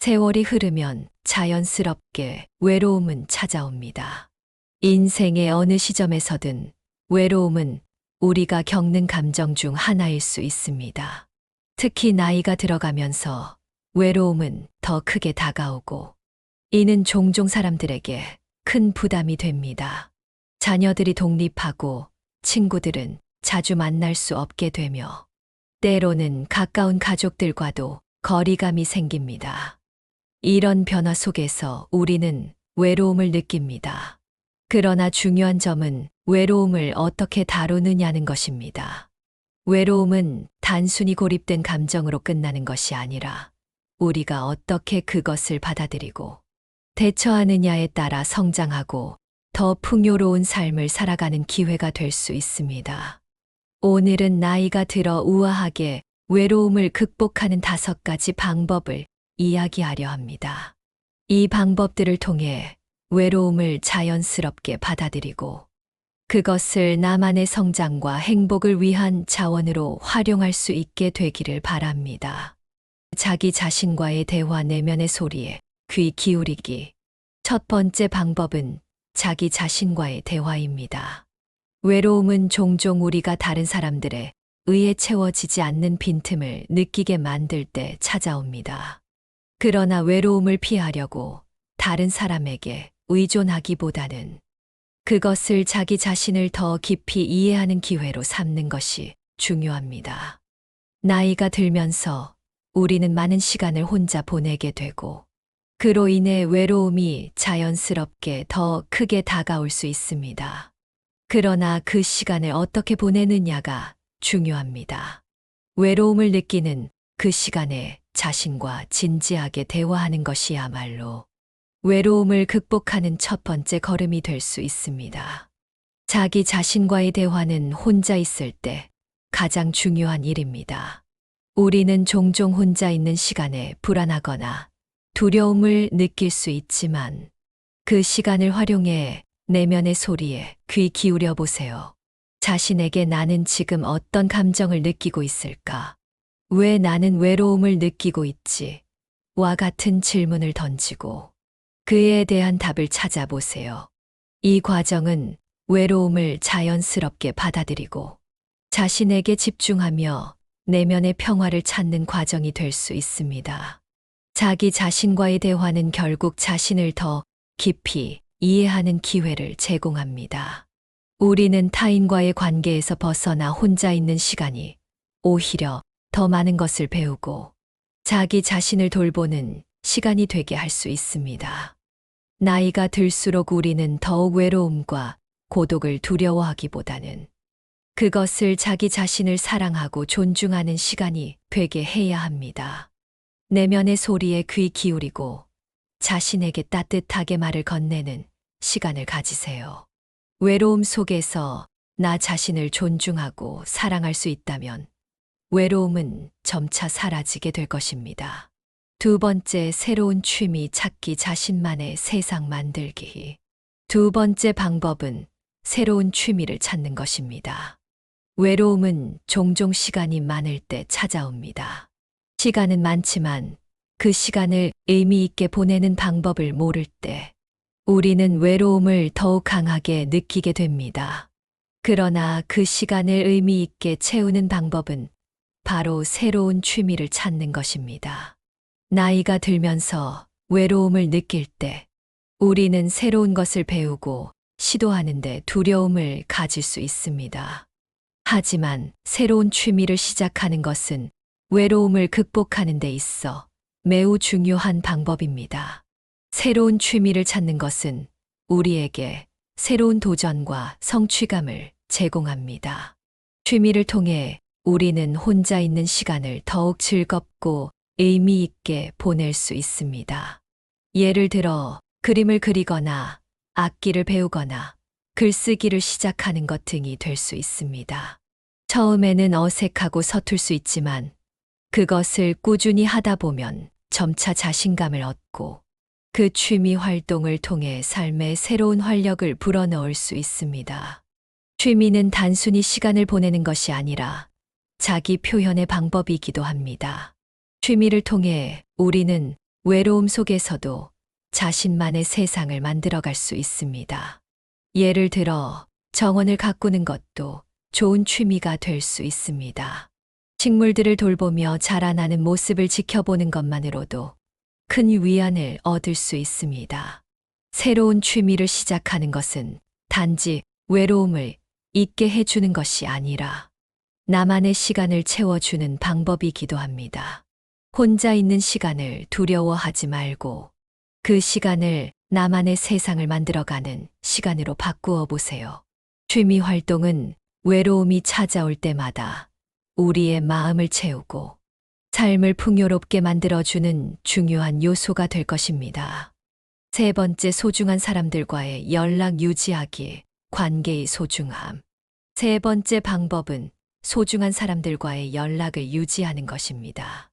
세월이 흐르면 자연스럽게 외로움은 찾아옵니다. 인생의 어느 시점에서든 외로움은 우리가 겪는 감정 중 하나일 수 있습니다. 특히 나이가 들어가면서 외로움은 더 크게 다가오고, 이는 종종 사람들에게 큰 부담이 됩니다. 자녀들이 독립하고 친구들은 자주 만날 수 없게 되며, 때로는 가까운 가족들과도 거리감이 생깁니다. 이런 변화 속에서 우리는 외로움을 느낍니다. 그러나 중요한 점은 외로움을 어떻게 다루느냐는 것입니다. 외로움은 단순히 고립된 감정으로 끝나는 것이 아니라, 우리가 어떻게 그것을 받아들이고 대처하느냐에 따라 성장하고 더 풍요로운 삶을 살아가는 기회가 될 수 있습니다. 오늘은 나이가 들어 우아하게 외로움을 극복하는 5가지 방법을 이야기하려 합니다. 이 방법들을 통해 외로움을 자연스럽게 받아들이고, 그것을 나만의 성장과 행복을 위한 자원으로 활용할 수 있게 되기를 바랍니다. 자기 자신과의 대화, 내면의 소리에 귀 기울이기. 첫 번째 방법은 자기 자신과의 대화입니다. 외로움은 종종 우리가 다른 사람들에 의해 채워지지 않는 빈틈을 느끼게 만들 때 찾아옵니다. 그러나 외로움을 피하려고 다른 사람에게 의존하기보다는 그것을 자기 자신을 더 깊이 이해하는 기회로 삼는 것이 중요합니다. 나이가 들면서 우리는 많은 시간을 혼자 보내게 되고, 그로 인해 외로움이 자연스럽게 더 크게 다가올 수 있습니다. 그러나 그 시간을 어떻게 보내느냐가 중요합니다. 외로움을 느끼는 그 시간에 자신과 진지하게 대화하는 것이야말로 외로움을 극복하는 첫 번째 걸음이 될 수 있습니다. 자기 자신과의 대화는 혼자 있을 때 가장 중요한 일입니다. 우리는 종종 혼자 있는 시간에 불안하거나 두려움을 느낄 수 있지만, 그 시간을 활용해 내면의 소리에 귀 기울여 보세요. 자신에게 나는 지금 어떤 감정을 느끼고 있을까? 왜 나는 외로움을 느끼고 있지? 와 같은 질문을 던지고 그에 대한 답을 찾아보세요. 이 과정은 외로움을 자연스럽게 받아들이고 자신에게 집중하며 내면의 평화를 찾는 과정이 될 수 있습니다. 자기 자신과의 대화는 결국 자신을 더 깊이 이해하는 기회를 제공합니다. 우리는 타인과의 관계에서 벗어나 혼자 있는 시간이 오히려 더 많은 것을 배우고 자기 자신을 돌보는 시간이 되게 할 수 있습니다. 나이가 들수록 우리는 더욱 외로움과 고독을 두려워하기보다는 그것을 자기 자신을 사랑하고 존중하는 시간이 되게 해야 합니다. 내면의 소리에 귀 기울이고 자신에게 따뜻하게 말을 건네는 시간을 가지세요. 외로움 속에서 나 자신을 존중하고 사랑할 수 있다면 외로움은 점차 사라지게 될 것입니다. 두 번째, 새로운 취미 찾기, 자신만의 세상 만들기. 두 번째 방법은 새로운 취미를 찾는 것입니다. 외로움은 종종 시간이 많을 때 찾아옵니다. 시간은 많지만 그 시간을 의미 있게 보내는 방법을 모를 때 우리는 외로움을 더욱 강하게 느끼게 됩니다. 그러나 그 시간을 의미 있게 채우는 방법은 바로 새로운 취미를 찾는 것입니다. 나이가 들면서 외로움을 느낄 때 우리는 새로운 것을 배우고 시도하는데 두려움을 가질 수 있습니다. 하지만 새로운 취미를 시작하는 것은 외로움을 극복하는 데 있어 매우 중요한 방법입니다. 새로운 취미를 찾는 것은 우리에게 새로운 도전과 성취감을 제공합니다. 취미를 통해 우리는 혼자 있는 시간을 더욱 즐겁고 의미 있게 보낼 수 있습니다. 예를 들어 그림을 그리거나 악기를 배우거나 글쓰기를 시작하는 것 등이 될 수 있습니다. 처음에는 어색하고 서툴 수 있지만 그것을 꾸준히 하다 보면 점차 자신감을 얻고 그 취미 활동을 통해 삶에 새로운 활력을 불어넣을 수 있습니다. 취미는 단순히 시간을 보내는 것이 아니라 자기 표현의 방법이기도 합니다. 취미를 통해 우리는 외로움 속에서도 자신만의 세상을 만들어갈 수 있습니다. 예를 들어 정원을 가꾸는 것도 좋은 취미가 될 수 있습니다. 식물들을 돌보며 자라나는 모습을 지켜보는 것만으로도 큰 위안을 얻을 수 있습니다. 새로운 취미를 시작하는 것은 단지 외로움을 잊게 해주는 것이 아니라 나만의 시간을 채워주는 방법이기도 합니다. 혼자 있는 시간을 두려워하지 말고 그 시간을 나만의 세상을 만들어가는 시간으로 바꾸어 보세요. 취미 활동은 외로움이 찾아올 때마다 우리의 마음을 채우고 삶을 풍요롭게 만들어주는 중요한 요소가 될 것입니다. 세 번째, 소중한 사람들과의 연락 유지하기, 관계의 소중함. 세 번째 방법은 소중한 사람들과의 연락을 유지하는 것입니다.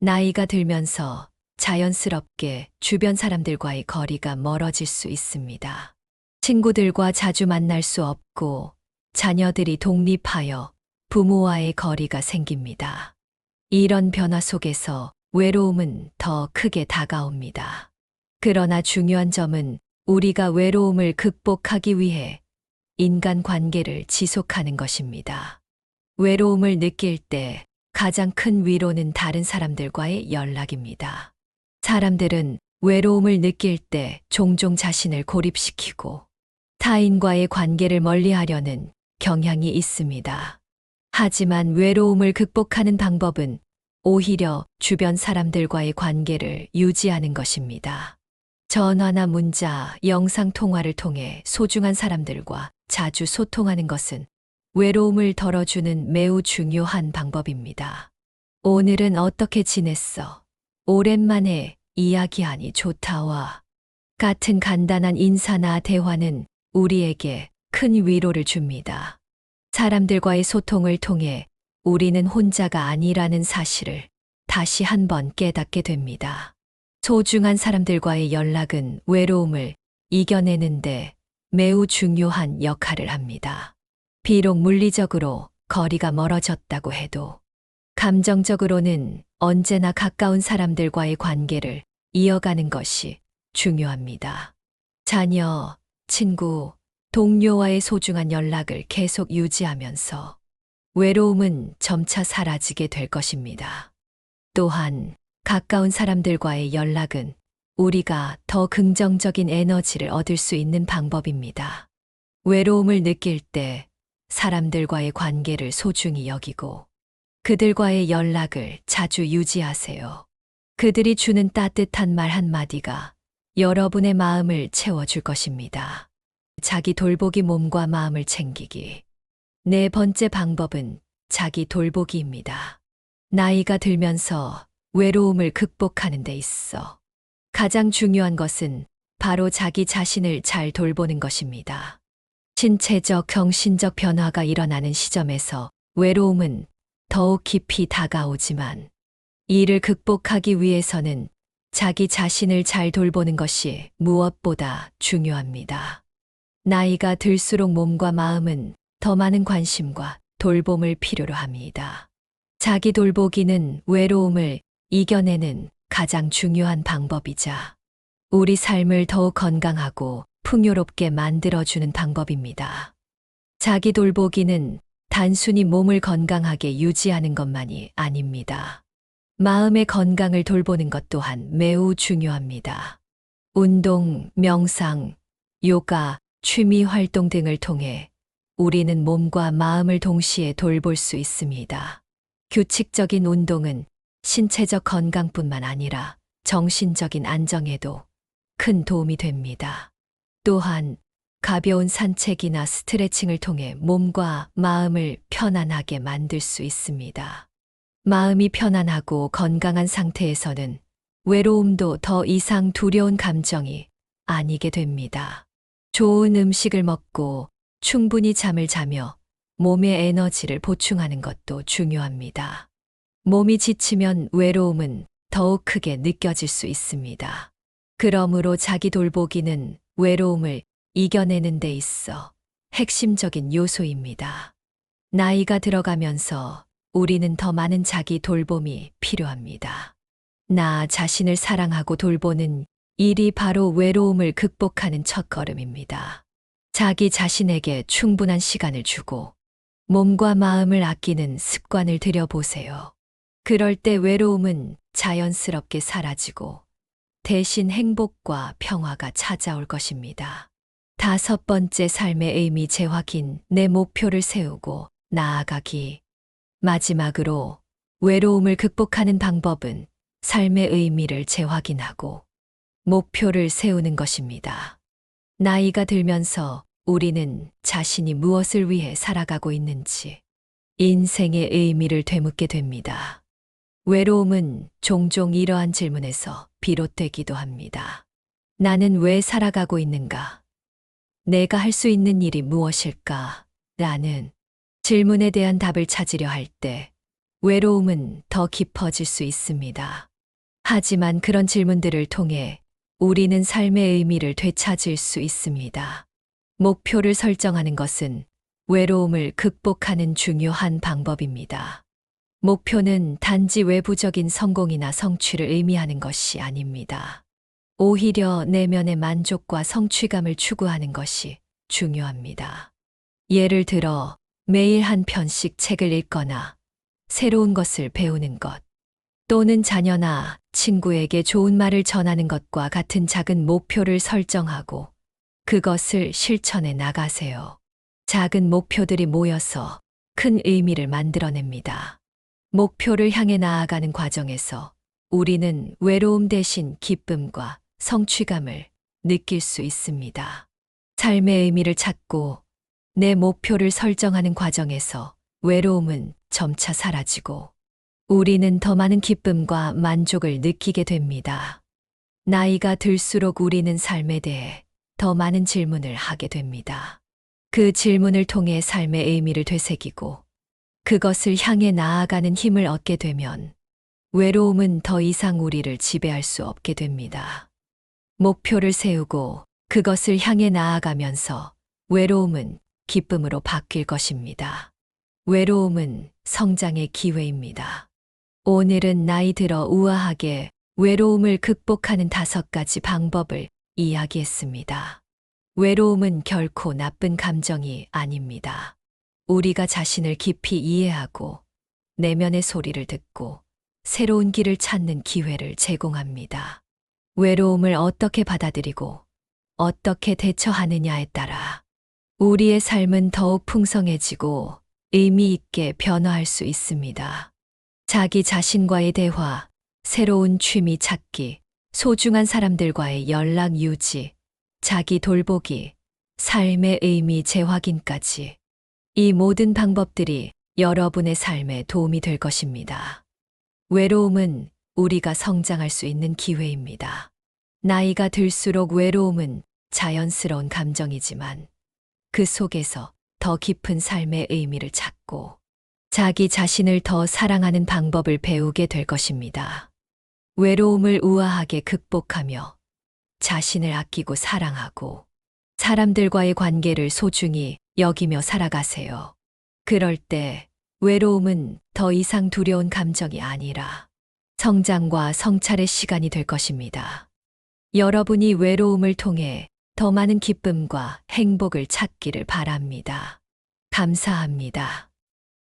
나이가 들면서 자연스럽게 주변 사람들과의 거리가 멀어질 수 있습니다. 친구들과 자주 만날 수 없고 자녀들이 독립하여 부모와의 거리가 생깁니다. 이런 변화 속에서 외로움은 더 크게 다가옵니다. 그러나 중요한 점은 우리가 외로움을 극복하기 위해 인간 관계를 지속하는 것입니다. 외로움을 느낄 때 가장 큰 위로는 다른 사람들과의 연락입니다. 사람들은 외로움을 느낄 때 종종 자신을 고립시키고 타인과의 관계를 멀리하려는 경향이 있습니다. 하지만 외로움을 극복하는 방법은 오히려 주변 사람들과의 관계를 유지하는 것입니다. 전화나 문자, 영상통화를 통해 소중한 사람들과 자주 소통하는 것은 외로움을 덜어주는 매우 중요한 방법입니다. 오늘은 어떻게 지냈어? 오랜만에 이야기하니 좋다와 같은 간단한 인사나 대화는 우리에게 큰 위로를 줍니다. 사람들과의 소통을 통해 우리는 혼자가 아니라는 사실을 다시 한번 깨닫게 됩니다. 소중한 사람들과의 연락은 외로움을 이겨내는데 매우 중요한 역할을 합니다. 비록 물리적으로 거리가 멀어졌다고 해도 감정적으로는 언제나 가까운 사람들과의 관계를 이어가는 것이 중요합니다. 자녀, 친구, 동료와의 소중한 연락을 계속 유지하면서 외로움은 점차 사라지게 될 것입니다. 또한 가까운 사람들과의 연락은 우리가 더 긍정적인 에너지를 얻을 수 있는 방법입니다. 외로움을 느낄 때 사람들과의 관계를 소중히 여기고 그들과의 연락을 자주 유지하세요. 그들이 주는 따뜻한 말 한마디가 여러분의 마음을 채워줄 것입니다. 자기 돌보기, 몸과 마음을 챙기기. 네 번째 방법은 자기 돌보기입니다. 나이가 들면서 외로움을 극복하는 데 있어 가장 중요한 것은 바로 자기 자신을 잘 돌보는 것입니다. 신체적, 정신적 변화가 일어나는 시점에서 외로움은 더욱 깊이 다가오지만 이를 극복하기 위해서는 자기 자신을 잘 돌보는 것이 무엇보다 중요합니다. 나이가 들수록 몸과 마음은 더 많은 관심과 돌봄을 필요로 합니다. 자기 돌보기는 외로움을 이겨내는 가장 중요한 방법이자 우리 삶을 더욱 건강하고 풍요롭게 만들어주는 방법입니다. 자기 돌보기는 단순히 몸을 건강하게 유지하는 것만이 아닙니다. 마음의 건강을 돌보는 것 또한 매우 중요합니다. 운동, 명상, 요가, 취미 활동 등을 통해 우리는 몸과 마음을 동시에 돌볼 수 있습니다. 규칙적인 운동은 신체적 건강뿐만 아니라 정신적인 안정에도 큰 도움이 됩니다. 또한 가벼운 산책이나 스트레칭을 통해 몸과 마음을 편안하게 만들 수 있습니다. 마음이 편안하고 건강한 상태에서는 외로움도 더 이상 두려운 감정이 아니게 됩니다. 좋은 음식을 먹고 충분히 잠을 자며 몸의 에너지를 보충하는 것도 중요합니다. 몸이 지치면 외로움은 더욱 크게 느껴질 수 있습니다. 그러므로 자기 돌보기는 외로움을 이겨내는 데 있어 핵심적인 요소입니다. 나이가 들어가면서 우리는 더 많은 자기 돌봄이 필요합니다. 나 자신을 사랑하고 돌보는 일이 바로 외로움을 극복하는 첫걸음입니다. 자기 자신에게 충분한 시간을 주고 몸과 마음을 아끼는 습관을 들여보세요. 그럴 때 외로움은 자연스럽게 사라지고 대신 행복과 평화가 찾아올 것입니다. 다섯 번째, 삶의 의미 재확인, 내 목표를 세우고 나아가기. 마지막으로 외로움을 극복하는 방법은 삶의 의미를 재확인하고 목표를 세우는 것입니다. 나이가 들면서 우리는 자신이 무엇을 위해 살아가고 있는지, 인생의 의미를 되묻게 됩니다. 외로움은 종종 이러한 질문에서 비롯되기도 합니다. 나는 왜 살아가고 있는가? 내가 할 수 있는 일이 무엇일까? 라는 질문에 대한 답을 찾으려 할 때 외로움은 더 깊어질 수 있습니다. 하지만 그런 질문들을 통해 우리는 삶의 의미를 되찾을 수 있습니다. 목표를 설정하는 것은 외로움을 극복하는 중요한 방법입니다. 목표는 단지 외부적인 성공이나 성취를 의미하는 것이 아닙니다. 오히려 내면의 만족과 성취감을 추구하는 것이 중요합니다. 예를 들어 매일 한 편씩 책을 읽거나 새로운 것을 배우는 것, 또는 자녀나 친구에게 좋은 말을 전하는 것과 같은 작은 목표를 설정하고 그것을 실천해 나가세요. 작은 목표들이 모여서 큰 의미를 만들어냅니다. 목표를 향해 나아가는 과정에서 우리는 외로움 대신 기쁨과 성취감을 느낄 수 있습니다. 삶의 의미를 찾고 내 목표를 설정하는 과정에서 외로움은 점차 사라지고 우리는 더 많은 기쁨과 만족을 느끼게 됩니다. 나이가 들수록 우리는 삶에 대해 더 많은 질문을 하게 됩니다. 그 질문을 통해 삶의 의미를 되새기고 그것을 향해 나아가는 힘을 얻게 되면 외로움은 더 이상 우리를 지배할 수 없게 됩니다. 목표를 세우고 그것을 향해 나아가면서 외로움은 기쁨으로 바뀔 것입니다. 외로움은 성장의 기회입니다. 오늘은 나이 들어 우아하게 외로움을 극복하는 5가지 방법을 이야기했습니다. 외로움은 결코 나쁜 감정이 아닙니다. 우리가 자신을 깊이 이해하고 내면의 소리를 듣고 새로운 길을 찾는 기회를 제공합니다. 외로움을 어떻게 받아들이고 어떻게 대처하느냐에 따라 우리의 삶은 더욱 풍성해지고 의미 있게 변화할 수 있습니다. 자기 자신과의 대화, 새로운 취미 찾기, 소중한 사람들과의 연락 유지, 자기 돌보기, 삶의 의미 재확인까지 이 모든 방법들이 여러분의 삶에 도움이 될 것입니다. 외로움은 우리가 성장할 수 있는 기회입니다. 나이가 들수록 외로움은 자연스러운 감정이지만 그 속에서 더 깊은 삶의 의미를 찾고 자기 자신을 더 사랑하는 방법을 배우게 될 것입니다. 외로움을 우아하게 극복하며 자신을 아끼고 사랑하고 사람들과의 관계를 소중히 여기며 살아가세요. 그럴 때 외로움은 더 이상 두려운 감정이 아니라 성장과 성찰의 시간이 될 것입니다. 여러분이 외로움을 통해 더 많은 기쁨과 행복을 찾기를 바랍니다. 감사합니다.